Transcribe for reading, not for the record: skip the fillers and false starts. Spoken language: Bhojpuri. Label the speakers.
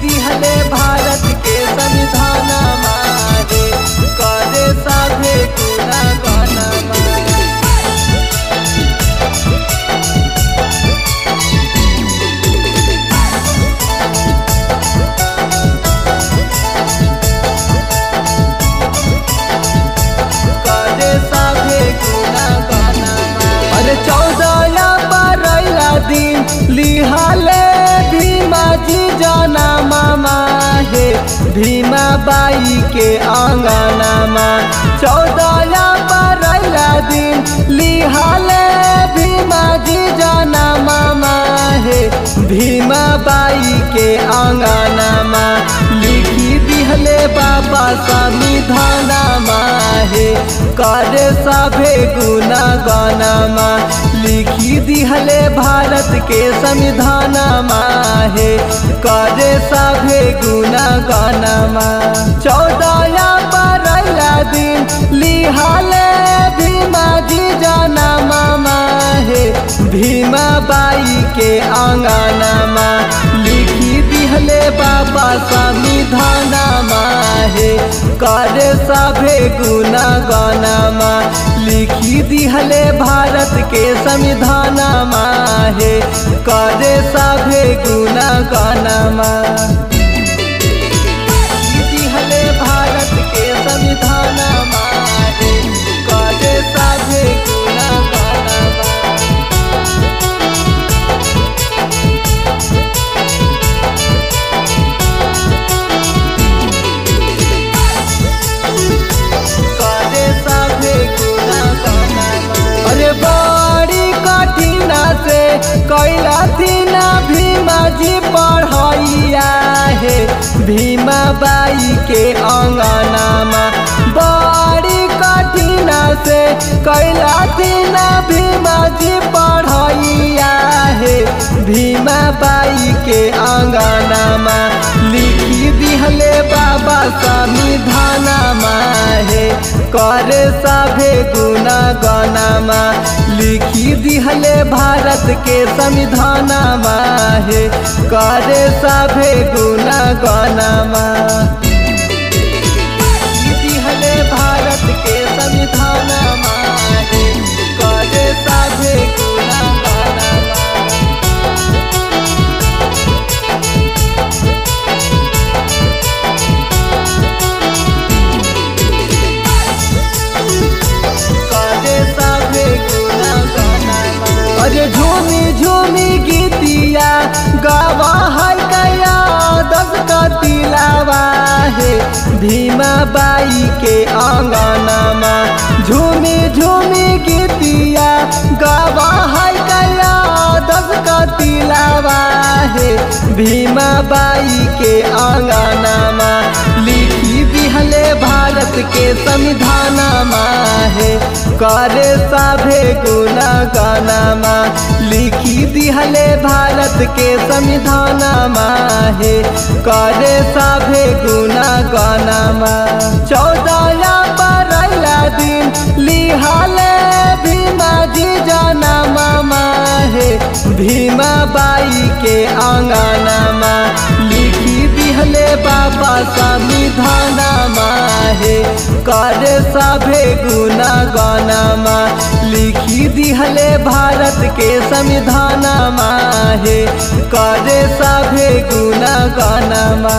Speaker 1: दिहले भारत के संविधान माहे करे सभे गुणगान करे सभे गुणगान। अरे 14 बरैला दिन लिहाले भीमा जी जाना मामा हे भीमा बाई के आंगनमा। 14 बरैला दिन लिहाले भीमा जी जाना मामा हे भीमा बाई के आंगनमा। लिखी दिहले बाबा संविधान माहे करे सभे गुणगानमा। लिखी दिहले भारत के संविधान माहे करे सभे गुणगानमा। 14 बरैला दिन लिहाले भीमा जी जाना मामा हे भीमा बाई के आंगनमा। लिखी दिहले बाबा संविधान माहे करे सभे गुणगानमा। लिखी दिहले भारत के संविधान माहे करे सभे गुणगानमा। दिहले भारत के संविधान माहे करे सभे गुणगानमा। अरे बड़ी कठिन से कैला थी ना भीमा जी पढ़ैया हे भीमा बाई के आंगनमा। बड़ी कठिन से कैला थी ना भीमा जी पढ़ैया हे भीमा बाई के आंगनमा। लिखी दिहले बाबा संविधान माहे करे सभे गुणगानमा। लिखी दिहले भारत के संविधान माहे करे सभे गुणगानमा। दिहले भारत के संविधान माहे करे सभे गुणगानमा। अरे झूमी झूमी गीतिया गावा है कया 10 का तिलावा हे भीमा बाई के आंगनमा। झूमी झूमी गीतिया गावा है कया 10 का तिलावा हे भीमा बाई के आंगनमा। लिखी दिहले भारत के संविधान माहे करे सभे गुणगानमा। लिखी दिहले भारत के संविधान माहे करे सभे गुणगानमा। 14 बरैला दिन लिहाले भीमा जी जाना मामा हे भीमा बाई के आंगनमा। लिखी दिहले बाबा संविधान माहे करे सभे गुणगानमा। लिखी दिहले भारत के संविधान माहे करे सभे गुणगानमा।